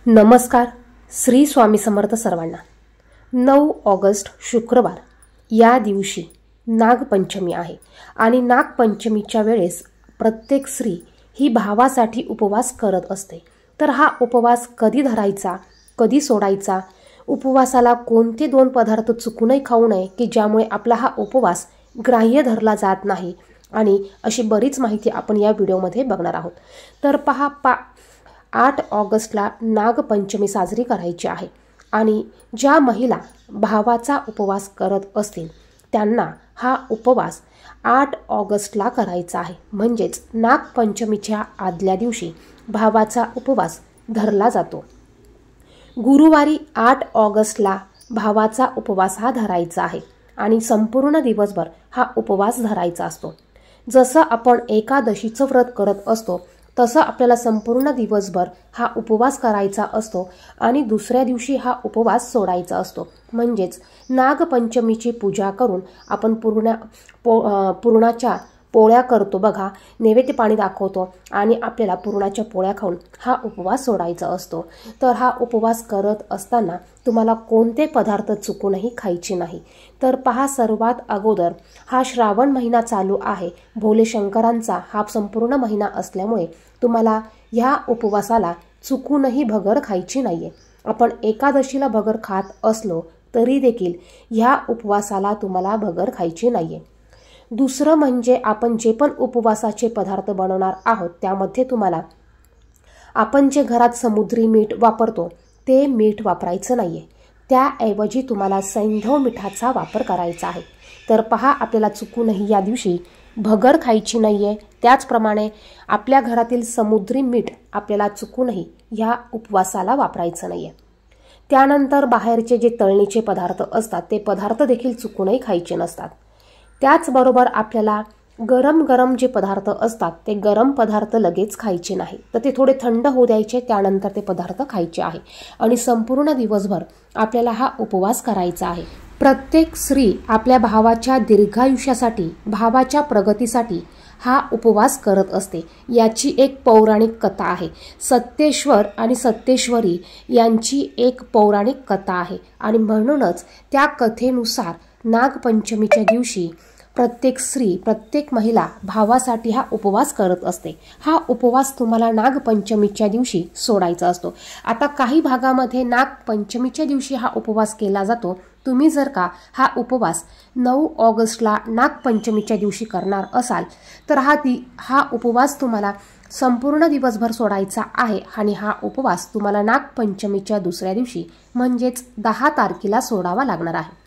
नमस्कार. श्री स्वामी समर्थ सर्वांना. 9 ऑगस्ट शुक्रवार या दिवशी नागपंचमी आहे आणि नागपंचमीच्या वेळेस प्रत्येक स्त्री ही भावासाठी उपवास करत असते. तर हा उपवास कधी धरायचा, कधी सोडायचा, उपवासाला कोणते 2 पदार्थ चुकूनही खाऊ नये की ज्यामुळे आपला हा उपवास ग्राह्य धरला जात नाही आणि अशी बरीच माहिती आपण या व्हिडिओमध्ये बघणार आहोत. तर पहा 8 ऑगस्टला नागपंचमी साजरी करायची आहे आणि ज्या महिला भावाचा उपवास करत असतील त्यांना हा उपवास 8 ऑगस्टला करायचा आहे. म्हणजेच नागपंचमीच्या आदल्या दिवशी भावाचा उपवास धरला जातो. गुरुवारी 8 ऑगस्टला भावाचा उपवास हा धरायचा आहे आणि संपूर्ण दिवसभर हा उपवास धरायचा असतो. जसं आपण एकादशीचं व्रत करत असतो तसं आपल्याला संपूर्ण दिवसभर हा उपवास करायचा असतो आणि दुसऱ्या दिवशी हा उपवास सोडायचा असतो. म्हणजेच नागपंचमीची पूजा करून आपण पुरणाच्या पोळ्या करतो बघा, नैवेद्य पाणी दाखवतो आणि आपल्याला पुरणाच्या पोळ्या खाऊन हा उपवास सोडायचा असतो. तर हा उपवास करत असताना तुम्हाला कोणते पदार्थ चुकूनही खायचे नाही. तर पहा, सर्वात अगोदर हा श्रावण महिना चालू आहे. भोले शंकरांचा हा संपूर्ण महिना असल्यामुळे तुम्हाला ह्या उपवासाला चुकूनही भगर खायची नाहीये. आपण एकादशीला भगर खात असलो तरी देखील ह्या उपवासाला तुम्हाला भगर खायची नाहीये. दुसरं म्हणजे आपण जे पण उपवासाचे पदार्थ बनवणार आहोत त्यामध्ये तुम्हाला आपण जे घरात समुद्री मीठ वापरतो ते मीठ वापरायचं नाहीये. त्याऐवजी तुम्हाला सैंधव मिठाचा वापर करायचा आहे. तर पहा, आपल्याला चुकूनही या दिवशी भगर खायची नाहीये. त्याचप्रमाणे आपल्या घरातील समुद्री मीठ आपल्याला चुकूनही ह्या उपवासाला वापरायचं नाहीये. त्यानंतर बाहेरचे जे तळणीचे पदार्थ असतात ते पदार्थ देखील चुकूनही खायचे नसतात. त्याचबरोबर आपल्याला गरम जे पदार्थ असतात ते गरम पदार्थ लगेच खायचे नाही, तर ते थोडे थंड होऊ द्यायचे, त्यानंतर ते पदार्थ खायचे आहे आणि संपूर्ण दिवसभर आपल्याला हा उपवास करायचा आहे. प्रत्येक स्त्री आपल्या भावाच्या दीर्घायुष्यासाठी, भावाच्या प्रगतीसाठी हा उपवास करत असते. याची एक पौराणिक कथा आहे. सत्येश्वर आणि सत्येश्वरी यांची एक पौराणिक कथा आहे आणि म्हणूनच त्या कथेनुसार नागपंचमीच्या दिवशी प्रत्येक स्त्री, प्रत्येक महिला भावासाठी हा उपवास करत असते. हा उपवास तुम्हाला नागपंचमीच्या दिवशी सोडायचा असतो. आता काही भागामध्ये नागपंचमीच्या दिवशी हा उपवास केला जातो. तुम्ही जर का हा उपवास 9 ऑगस्टला नागपंचमीच्या दिवशी करणार असाल तर हा उपवास तुम्हाला संपूर्ण दिवसभर सोडायचा आहे आणि हा उपवास तुम्हाला नागपंचमीच्या दुसऱ्या दिवशी म्हणजेच 10 तारखेला सोडावा लागणार आहे.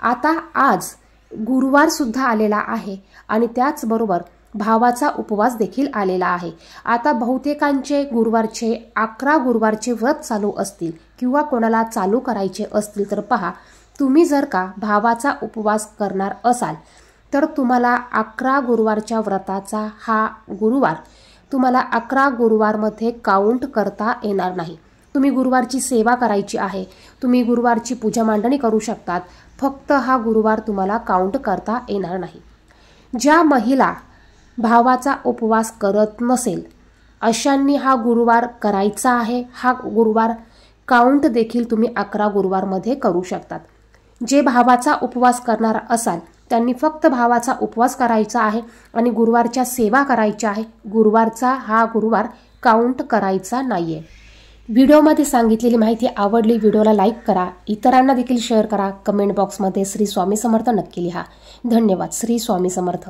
आता आज गुरुवार सुद्धा आलेला आहे आणि त्याचबरोबर भावाचा उपवास देखील आलेला आहे. आता बहुतेकांचे 11 गुरुवारचे व्रत चालू असतील किंवा कोणाला चालू करायचे असतील तर पहा, तुम्ही जर का भावाचा उपवास करणार असाल तर तुम्हाला 11 गुरुवारच्या व्रताचा हा गुरुवार तुम्हाला 11 गुरुवारमध्ये काउंट करता येणार नाही. तुम्ही गुरुवारची सेवा करायची आहे, तुम्ही गुरुवारची पूजा मांडणी करू शकतात, फक्त हा गुरुवार तुम्हाला काउंट करता येणार नाही. ज्या महिला भावाचा उपवास करत नसेल अशांनी हा गुरुवार करायचा आहे. हा गुरुवार काउंट देखील तुम्ही 11 गुरुवारमध्ये करू शकतात. जे भावाचा उपवास करणार असाल त्यांनी फक्त भावाचा उपवास करायचा आहे आणि गुरुवारच्या सेवा करायच्या आहे. गुरुवारचा हा गुरुवार काउंट करायचा नाहीये. व्हिडिओमध्ये सांगितलेली माहिती आवडली, व्हिडिओला लाईक करा, इतरांना देखील शेअर करा, कमेंट बॉक्समध्ये श्री स्वामी समर्थ नक्की लिहा. धन्यवाद. श्री स्वामी समर्थ.